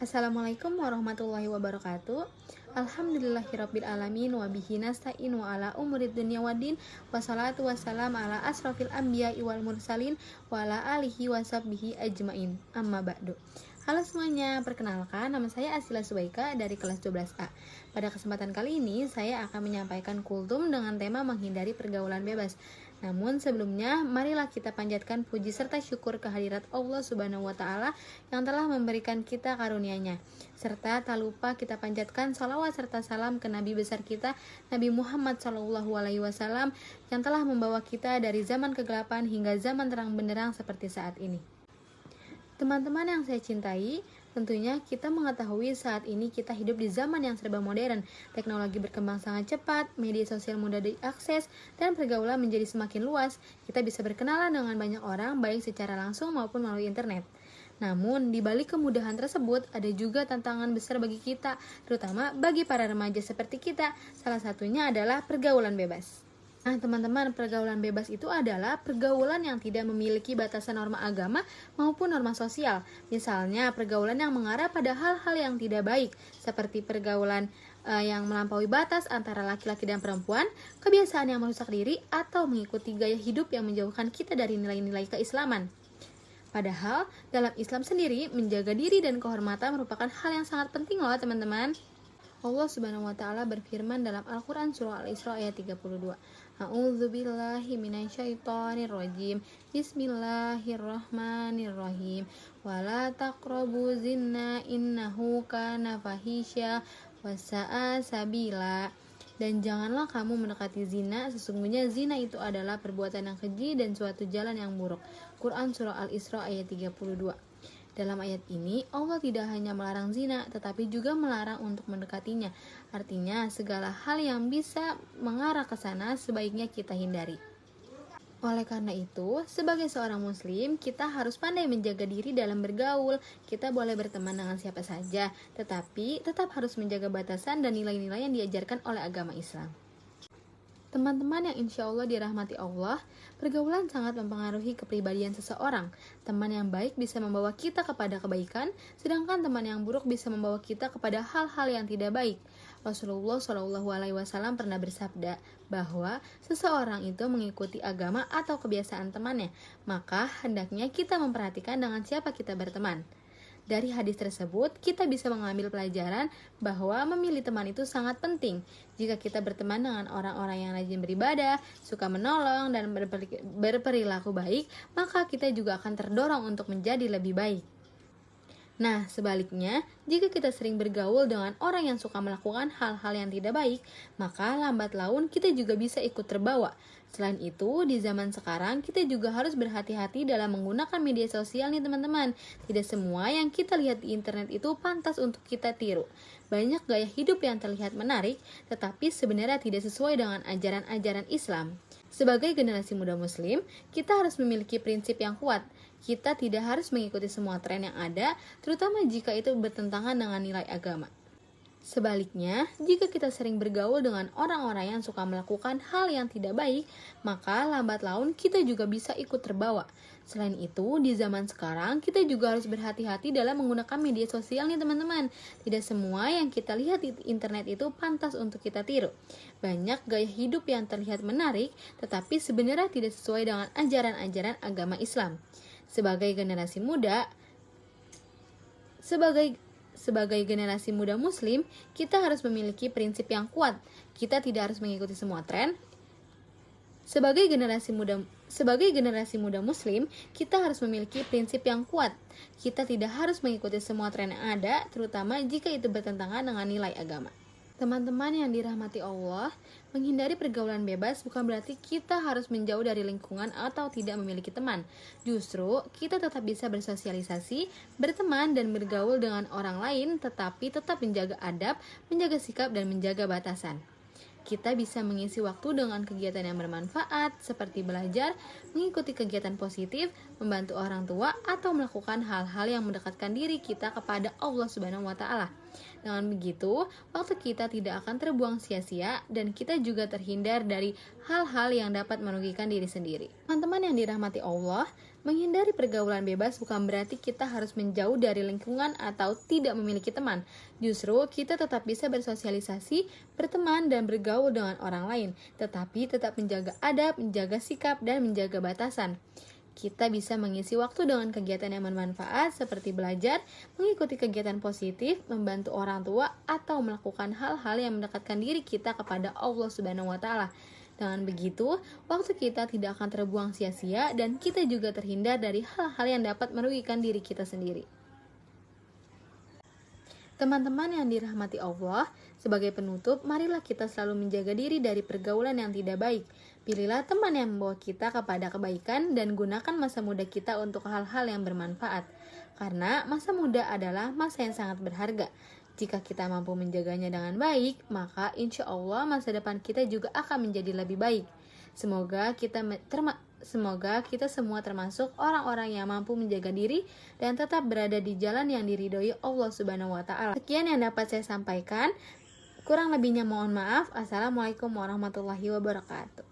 Assalamualaikum warahmatullahi wabarakatuh. Alhamdulillahirabbil alamin wa bihi nasta'inu ala umurid dunya waddin wassalatu wassalam ala asrofil anbiya'i wal mursalin wa ala alihi washabbihi ajmain. Amma ba'du. Halo semuanya, perkenalkan nama saya Asila Subaika dari kelas 12A. Pada kesempatan kali ini saya akan menyampaikan kultum dengan tema menghindari pergaulan bebas. Namun sebelumnya, marilah kita panjatkan puji serta syukur kehadirat Allah Subhanahu wa Ta'ala yang telah memberikan kita karunia-Nya. Serta tak lupa kita panjatkan salawat serta salam ke Nabi besar kita, Nabi Muhammad SAW, yang telah membawa kita dari zaman kegelapan hingga zaman terang benderang seperti saat ini. Teman-teman yang saya cintai, tentunya kita mengetahui saat ini kita hidup di zaman yang serba modern. Teknologi berkembang sangat cepat, media sosial mudah diakses, dan pergaulan menjadi semakin luas. Kita bisa berkenalan dengan banyak orang, baik secara langsung maupun melalui internet. Namun, di balik kemudahan tersebut, ada juga tantangan besar bagi kita, terutama bagi para remaja seperti kita. Salah satunya adalah pergaulan bebas. Nah teman-teman, pergaulan bebas itu adalah pergaulan yang tidak memiliki batasan norma agama maupun norma sosial. Misalnya pergaulan yang mengarah pada hal-hal yang tidak baik, seperti pergaulan yang melampaui batas antara laki-laki dan perempuan, kebiasaan yang merusak diri, atau mengikuti gaya hidup yang menjauhkan kita dari nilai-nilai keislaman. Padahal dalam Islam sendiri, menjaga diri dan kehormatan merupakan hal yang sangat penting loh teman-teman. Allah Subhanahu wa Ta'ala berfirman dalam Al-Quran Surah Al-Isra ayat 32. A'udzubillahi minasyaitonirrajim. Bismillahirrahmanirrahim. Wala taqrabu zina innahu kana fahisya wasa'a sabila. Dan janganlah kamu mendekati zina, sesungguhnya zina itu adalah perbuatan yang keji dan suatu jalan yang buruk. Quran Surah Al-Isra ayat 32. Dalam ayat ini, Allah tidak hanya melarang zina, tetapi juga melarang untuk mendekatinya. Artinya, segala hal yang bisa mengarah ke sana sebaiknya kita hindari. Oleh karena itu, sebagai seorang muslim, kita harus pandai menjaga diri dalam bergaul. Kita boleh berteman dengan siapa saja, tetapi tetap harus menjaga batasan dan nilai-nilai yang diajarkan oleh agama Islam. Teman-teman yang insya Allah dirahmati Allah, pergaulan sangat mempengaruhi kepribadian seseorang. Teman yang baik bisa membawa kita kepada kebaikan, sedangkan teman yang buruk bisa membawa kita kepada hal-hal yang tidak baik. Rasulullah SAW pernah bersabda bahwa seseorang itu mengikuti agama atau kebiasaan temannya, maka hendaknya kita memperhatikan dengan siapa kita berteman. Dari hadis tersebut, kita bisa mengambil pelajaran bahwa memilih teman itu sangat penting. Jika kita berteman dengan orang-orang yang rajin beribadah, suka menolong, dan berperilaku baik, maka kita juga akan terdorong untuk menjadi lebih baik. Nah, sebaliknya, jika kita sering bergaul dengan orang yang suka melakukan hal-hal yang tidak baik, maka lambat laun kita juga bisa ikut terbawa. Selain itu, di zaman sekarang kita juga harus berhati-hati dalam menggunakan media sosial nih teman-teman. Tidak semua yang kita lihat di internet itu pantas untuk kita tiru. Banyak gaya hidup yang terlihat menarik, tetapi sebenarnya tidak sesuai dengan ajaran-ajaran Islam. Sebagai generasi muda muslim, kita harus memiliki prinsip yang kuat. Kita tidak harus mengikuti semua tren yang ada, terutama jika itu bertentangan dengan nilai agama. Sebaliknya, jika kita sering bergaul dengan orang-orang yang suka melakukan hal yang tidak baik, maka lambat laun kita juga bisa ikut terbawa. Selain itu, di zaman sekarang kita juga harus berhati-hati dalam menggunakan media sosial nih teman-teman. Tidak semua yang kita lihat di internet itu pantas untuk kita tiru. Banyak gaya hidup yang terlihat menarik, tetapi sebenarnya tidak sesuai dengan ajaran-ajaran agama Islam. Sebagai generasi muda muslim, kita harus memiliki prinsip yang kuat. Kita tidak harus mengikuti semua tren. Sebagai generasi muda muslim, kita harus memiliki prinsip yang kuat. Kita tidak harus mengikuti semua tren yang ada, terutama jika itu bertentangan dengan nilai agama. Teman-teman yang dirahmati Allah, menghindari pergaulan bebas bukan berarti kita harus menjauh dari lingkungan atau tidak memiliki teman. Justru, kita tetap bisa bersosialisasi, berteman, dan bergaul dengan orang lain, tetapi tetap menjaga adab, menjaga sikap, dan menjaga batasan. Kita bisa mengisi waktu dengan kegiatan yang bermanfaat, seperti belajar, mengikuti kegiatan positif, membantu orang tua, atau melakukan hal-hal yang mendekatkan diri kita kepada Allah Subhanahu wa Ta'ala. Dengan begitu, waktu kita tidak akan terbuang sia-sia dan kita juga terhindar dari hal-hal yang dapat merugikan diri sendiri. Teman-teman yang dirahmati Allah, Menghindari pergaulan bebas bukan berarti kita harus menjauh dari lingkungan atau tidak memiliki teman. Justru kita tetap bisa bersosialisasi, berteman, dan bergaul dengan orang lain, tetapi tetap menjaga adab, menjaga sikap, dan menjaga batasan. Kita bisa mengisi waktu dengan kegiatan yang bermanfaat seperti belajar, mengikuti kegiatan positif, membantu orang tua, atau melakukan hal-hal yang mendekatkan diri kita kepada Allah Subhanahu wa Ta'ala. Dengan begitu, waktu kita tidak akan terbuang sia-sia dan kita juga terhindar dari hal-hal yang dapat merugikan diri kita sendiri. Teman-teman yang dirahmati Allah, sebagai penutup, marilah kita selalu menjaga diri dari pergaulan yang tidak baik. Pilihlah teman yang membawa kita kepada kebaikan dan gunakan masa muda kita untuk hal-hal yang bermanfaat. Karena masa muda adalah masa yang sangat berharga. Jika kita mampu menjaganya dengan baik, maka insya Allah masa depan kita juga akan menjadi lebih baik. Semoga kita semua termasuk orang-orang yang mampu menjaga diri dan tetap berada di jalan yang diridhoi Allah Subhanahu wa Ta'ala. Sekian yang dapat saya sampaikan. Kurang lebihnya mohon maaf. Assalamualaikum warahmatullahi wabarakatuh.